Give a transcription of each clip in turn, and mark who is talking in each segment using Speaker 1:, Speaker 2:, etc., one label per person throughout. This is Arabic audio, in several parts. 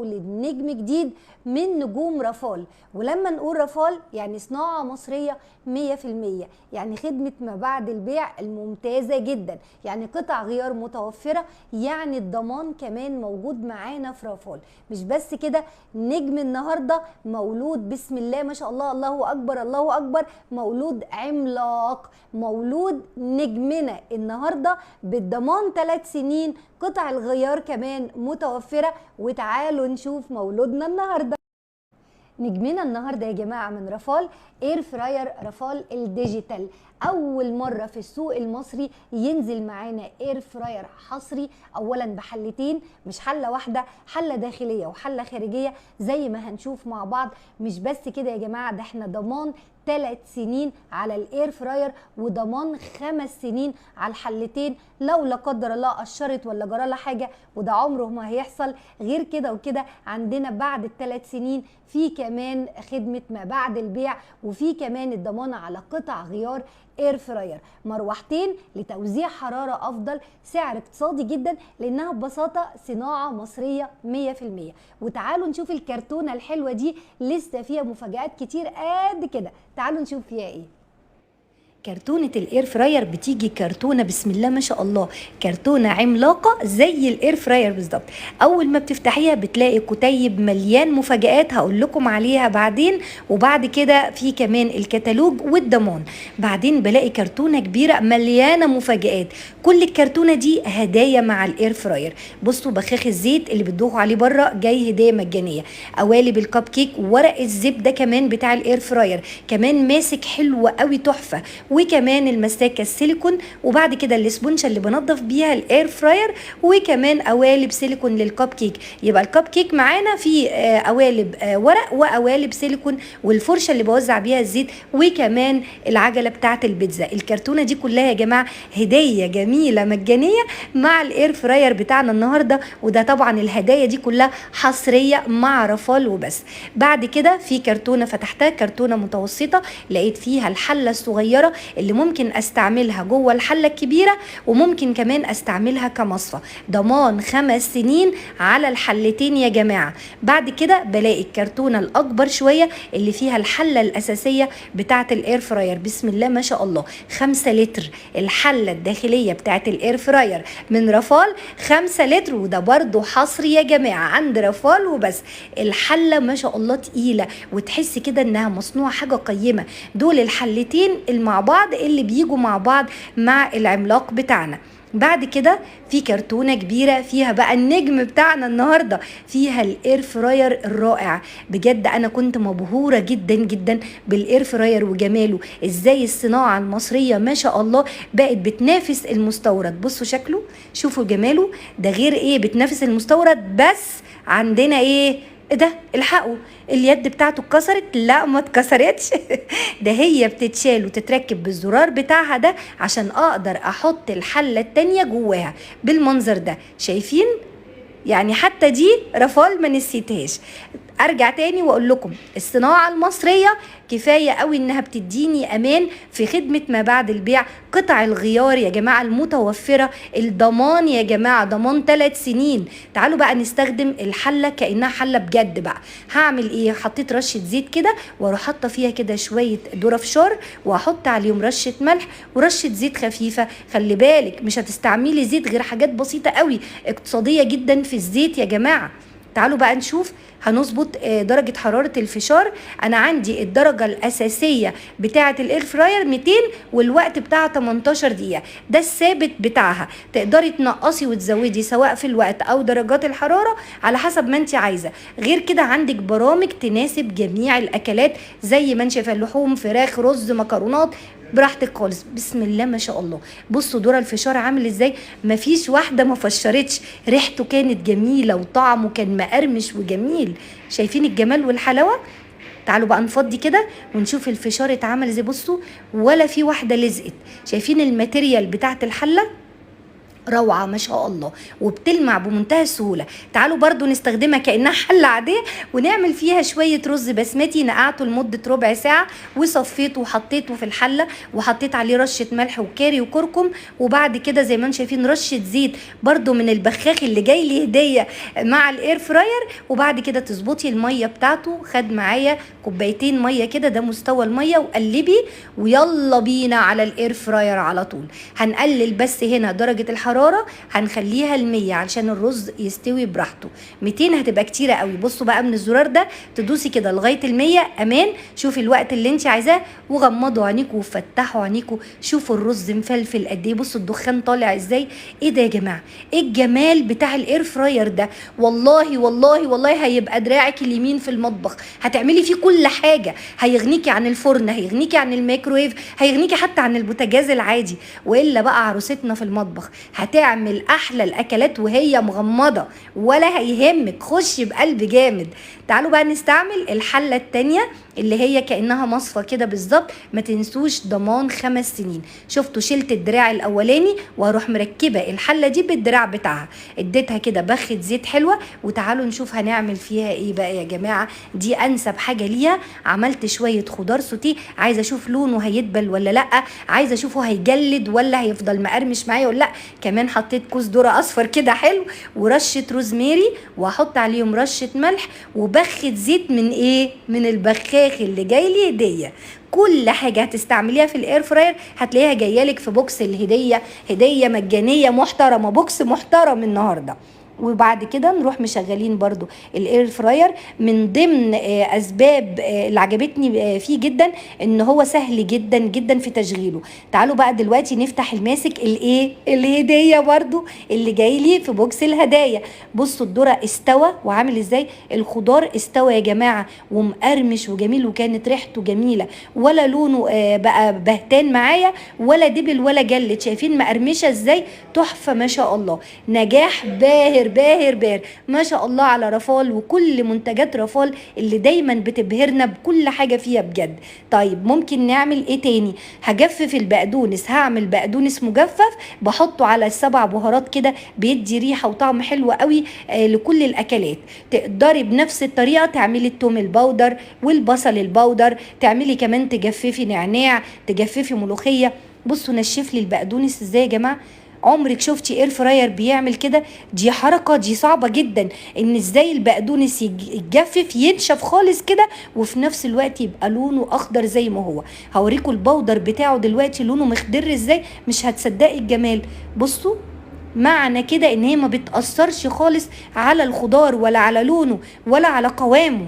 Speaker 1: نجم جديد من نجوم رافال. ولما نقول رافال يعني صناعة مصرية 100%، يعني خدمة ما بعد البيع الممتازة جدا، يعني قطع غيار متوفرة، يعني الضمان كمان موجود معانا في رافال. مش بس كده، نجم النهاردة مولود بسم الله ما شاء الله، الله أكبر الله أكبر، مولود عملاق، مولود نجمنا النهاردة بالضمان 3 سنين، قطع الغيار كمان متوفرة. وتعالوا نشوف مولودنا النهارده. نجمنا النهارده يا جماعه من رافال اير فراير رافال الديجيتال. اول مره في السوق المصري ينزل معانا اير فراير حصري، اولا بحلتين، مش حله واحده، حله داخليه وحله خارجيه زي ما هنشوف مع بعض. مش بس كده يا جماعه، ده احنا ضمان 3 سنين على الاير فراير وضمان 5 سنين على الحلتين، لو لا قدر الله قشرت ولا جرى لها حاجه، وده عمره ما هيحصل. غير كده وكده عندنا بعد ال3 سنين في كمان خدمه ما بعد البيع، وفي كمان الضمان على قطع غيار اير فراير، مروحتين لتوزيع حراره افضل، سعر اقتصادي جدا لانها ببساطه صناعه مصريه 100%. وتعالوا نشوف الكرتونه الحلوه دي، لسه فيها مفاجآت كتير قد كده. تعالوا نشوف فيها ايه. كرتونة الاير فراير بتيجي كرتونة بسم الله ما شاء الله، كرتونة عملاقة زي الاير فراير بالظبط. اول ما بتفتحيها بتلاقي كتيب مليان مفاجآت هقول لكم عليها بعدين، وبعد كده في كمان الكتالوج والضمان. بعدين بلاقي كرتونة كبيرة مليانة مفاجآت، كل الكرتونة دي هدايا مع الاير فراير. بصوا بخاخ الزيت اللي بتدوخوا عليه بره جاي هدية مجانية، قوالب الكب كيك، ورق الزبدة كمان بتاع الاير فراير، كمان ماسك حلو قوي تحفة، وكمان المساكه السيليكون، وبعد كده الاسبونشه اللي بنضف بيها الاير فراير، وكمان قوالب سيليكون للكب كيك. يبقى الكب كيك معانا في قوالب ورق وقوالب سيليكون، والفرشه اللي بوزع بيها الزيت، وكمان العجله بتاعه البيتزا. الكرتونه دي كلها يا جماعه هديه جميله مجانيه مع الاير فراير بتاعنا النهارده، وده طبعا الهدايا دي كلها حصريه مع رافال وبس. بعد كده في كرتونه فتحتها، كرتونه متوسطه، لقيت فيها الحله الصغيره اللي ممكن استعملها جوه الحله الكبيره، وممكن كمان استعملها كمصفى، ضمان 5 سنين على الحلتين يا جماعه. بعد كده بلاقي الكرتونه الاكبر شويه اللي فيها الحله الاساسيه بتاعه الاير فراير، بسم الله ما شاء الله 5 لتر الحله الداخليه بتاعه الاير فراير من رافال، 5 لتر، وده برضو حصري يا جماعه عند رافال وبس. الحله ما شاء الله تقيله، وتحس كده انها مصنوعه حاجه قيمه. دول الحلتين مع بعض اللي بيجوا مع بعض مع العملاق بتاعنا. بعد كده في كرتونه كبيره فيها بقى النجم بتاعنا النهارده، فيها الاير فراير الرائع. بجد انا كنت مبهوره جدا جدا بالاير فراير وجماله، ازاي الصناعه المصريه ما شاء الله بقت بتنافس المستورد. بصوا شكله، شوفوا جماله، ده غير ايه بتنافس المستورد، بس عندنا ايه ده؟ الحقوا، اليد بتاعته اتكسرت. لا ما اتكسرتش ده هي بتتشال وتتركب بالزرار بتاعها ده عشان اقدر احط الحله التانيه جواها بالمنظر ده. شايفين؟ يعني حتى دي رافال ما نسيتهاش. ارجع تاني واقول لكم الصناعه المصريه كفايه قوي انها بتديني امان في خدمه ما بعد البيع، قطع الغيار يا جماعه المتوفره، الضمان يا جماعه ضمان 3 سنين. تعالوا بقى نستخدم الحله كانها حله بجد. بقى هعمل ايه؟ حطيت رشه زيت كده، واروح حاطه فيها كده شويه ذره فشار، واحط عليهم رشه ملح ورشه زيت خفيفه. خلي بالك مش هتستعملي زيت غير حاجات بسيطه قوي، اقتصاديه جدا في الزيت يا جماعه. تعالوا بقى نشوف هنظبط درجة حرارة الفشار. أنا عندي الدرجة الأساسية بتاعة الإير فراير 200، والوقت بتاعها 18 دقيقة، ده الثابت بتاعها. تقدري تنقصي وتزودي سواء في الوقت أو درجات الحرارة على حسب ما أنت عايزة. غير كده عندك برامج تناسب جميع الأكلات زي ما أنت شايفة، اللحوم، فراخ، رز، مكرونات، براحتك خالص. بسم الله ما شاء الله. بصوا دور الفشار عامل ازاي، مفيش واحده ما فشرتش، ريحته كانت جميله وطعمه كان مقرمش وجميل. شايفين الجمال والحلاوه؟ تعالوا بقى نفضي كده ونشوف الفشار اتعمل ازاي. بصوا ولا في واحده لزقت. شايفين الماتيريال بتاعت الحله؟
Speaker 2: روعة ما شاء الله، وبتلمع بمنتهى السهولة. تعالوا برضو نستخدمها كأنها حلة عادية، ونعمل فيها شوية رز بسمتي نقعته لمدة ربع ساعة وصفيته وحطيته في الحلة، وحطيت عليه رشة ملح وكاري وكركم، وبعد كده زي ما انتم شايفين رشة زيت برضو من البخاخ اللي جاي لي هدية مع الاير فراير. وبعد كده تظبطي المية بتاعته، خد معايا كوبايتين مية كده، ده مستوى المية، وقلبي ويلا بينا على الاير فراير على طول. هنقلل بس هنا درجة الحرارة، هنخليها ال100 علشان الرز يستوي براحته. 200 هتبقى كتيرة قوي. بصوا بقى من الزرار ده تدوسي كده لغاية ال100 امان. شوفي الوقت اللي انت عايزاه، وغمضوا عينيكوا وفتحوا عينيكوا، شوفوا الرز مفلفل قد ايه، بصوا الدخان طالع ازاي. ايه ده يا جماعة؟ ايه الجمال بتاع الاير فراير ده؟ والله والله والله هيبقى دراعك اليمين في المطبخ، هتعملي فيه كل حاجة، هيغنيكي عن الفرن، هيغنيكي عن الميكرويف، هيغنيكي حتى عن البوتاجاز العادي. والا بقى عروستنا في المطبخ هتعمل احلى الاكلات وهي مغمضه، ولا هيهمك، خشي بقلب جامد. تعالوا بقى نستعمل الحله التانية اللي هي كانها مصفى كده بالظبط. ما تنسوش ضمان 5 سنين. شفتوا شلت الدراع الاولاني وهروح مركبه الحله دي بالدراع بتاعها، اديتها كده بخه زيت حلوه. وتعالوا نشوف هنعمل فيها ايه بقى يا جماعه. دي انسب حاجه ليها. عملت شويه خضار سوتيه، عايزه اشوف لونه هيدبل ولا لا، عايزه اشوفه هيجلد ولا هيفضل مقرمش معايا ولا لا. كمان حطيت كوز ذره اصفر كده حلو، ورشه روزماري، وهحط عليهم رشه ملح وبخه زيت من ايه، من البخاخ اللي جاي لي هديه. كل حاجه هتستعمليها في الاير فراير هتلاقيها جايه لك في بوكس الهديه، هديه مجانيه محترمه، بوكس محترم النهارده. وبعد كده نروح مشغلين برضو الاير فراير. من ضمن اسباب اللي عجبتني فيه جدا ان هو سهل جدا جدا في تشغيله. تعالوا بقى دلوقتي نفتح الماسك الايه، الهديه برضو اللي جاي لي في بوكس الهدايا. بصوا الذره استوى وعامل ازاي، الخضار استوى يا جماعه ومقرمش وجميل، وكانت ريحته جميله، ولا لونه بقى بهتان معايا ولا دبل ولا جلد. شايفين مقرمشه ازاي، تحفه ما شاء الله. نجاح باهر باهر باهر ما شاء الله على رافال وكل منتجات رافال اللي دايما بتبهرنا بكل حاجه فيها بجد. طيب ممكن نعمل ايه تاني؟ هجفف البقدونس، هعمل بقدونس مجفف بحطه على ال7 بهارات كده، بيدي ريحه وطعم حلو قوي لكل الاكلات. تقدري بنفس الطريقه تعملي التوم البودر والبصل البودر، تعملي كمان تجففي نعناع، تجففي ملوخيه. بصوا نشف لي البقدونس ازاي يا جماعه. عمرك شفتي اير فراير بيعمل كده؟ دي حركه دي صعبه جدا، ان ازاي البقدونس يتجفف ينشف خالص كده وفي نفس الوقت يبقى لونه اخضر زي ما هو. هوريكم البودر بتاعه دلوقتي لونه مخضر ازاي، مش هتصدقي الجمال. بصوا معنى كده ان هي ما بتأثرش خالص على الخضار ولا على لونه ولا على قوامه.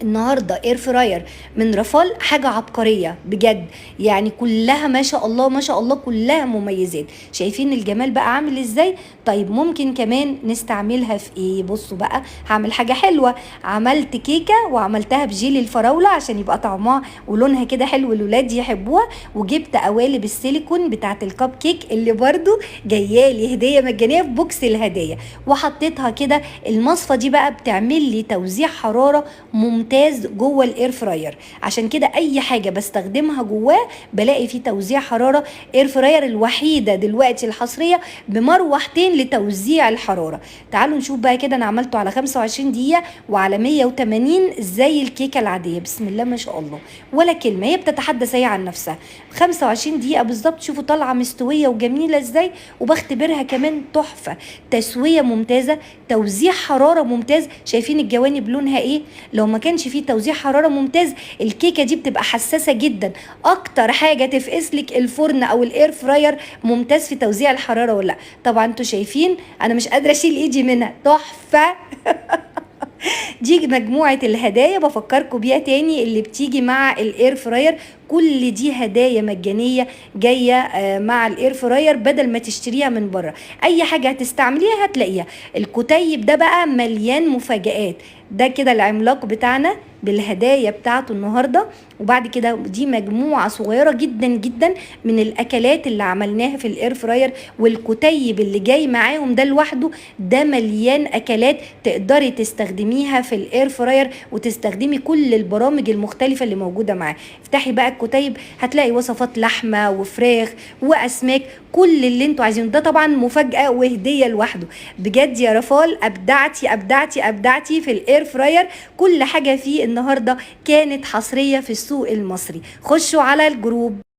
Speaker 2: النهارده اير فراير من رافال حاجه عبقريه بجد، يعني كلها ما شاء الله ما شاء الله كلها مميزات. شايفين الجمال بقى عامل ازاي؟ طيب ممكن كمان نستعملها في ايه؟ بصوا بقى هعمل حاجه حلوه. عملت كيكه وعملتها بجيلي الفراوله عشان يبقى طعمها ولونها كده حلو الولاد يحبوها، وجبت قوالب السيليكون بتاعه الكب كيك اللي برضو جايالي هديه مجانيه في بوكس الهدايا، وحطيتها كده. المصفى دي بقى بتعمل لي توزيع حراره ممتاز جوه الاير فراير، عشان كده اي حاجه بستخدمها جواه بلاقي فيه توزيع حراره. اير فراير الوحيده دلوقتي الحصريه بمروحتين لتوزيع الحراره. تعالوا نشوف بقى كده. انا عملته على 25 دقيقه وعلى 180 زي الكيكه العاديه. بسم الله ما شاء الله، ولا كلمه، هي بتتحدث هي عن نفسها. 25 دقيقه بالظبط. شوفوا طالعه مستويه وجميله ازاي، وبختبرها كمان تحفه. تسويه ممتازه، توزيع حراره ممتاز. شايفين الجوانب لونها ايه؟ لو ما كانش فيه توزيع حراره ممتاز الكيكه دي بتبقى حساسه جدا. اكتر حاجه تفقس لك الفرن او الاير فراير ممتاز في توزيع الحراره ولا لا. طبعا انتوا شايفين انا مش قادره اشيل ايدي منها، تحفه. دي مجموعه الهدايا بفكركم بيها تاني اللي بتيجي مع الاير فراير. كل دي هدايا مجانيه جايه مع الاير فراير بدل ما تشتريها من بره. اي حاجه هتستعمليها هتلاقيها. الكتيب ده بقى مليان مفاجآت. ده كده العملاق بتاعنا بالهدايا بتاعته النهارده. وبعد كده دي مجموعه صغيره جدا جدا من الاكلات اللي عملناها في الاير فراير، والكتيب اللي جاي معاهم ده لوحده ده مليان اكلات تقدري تستخدميها في الاير فراير، وتستخدمي كل البرامج المختلفه اللي موجوده معاه. افتحي بقى الكتيب هتلاقي وصفات لحمه وفراخ واسماك، كل اللي انتوا عايزينه. ده طبعا مفاجاه وهديه لوحده. بجد يا رفال ابدعتي ابدعتي ابدعتي في الاير فراير، كل حاجه فيه النهارده كانت حصريه في السوق المصري. خشوا على الجروب.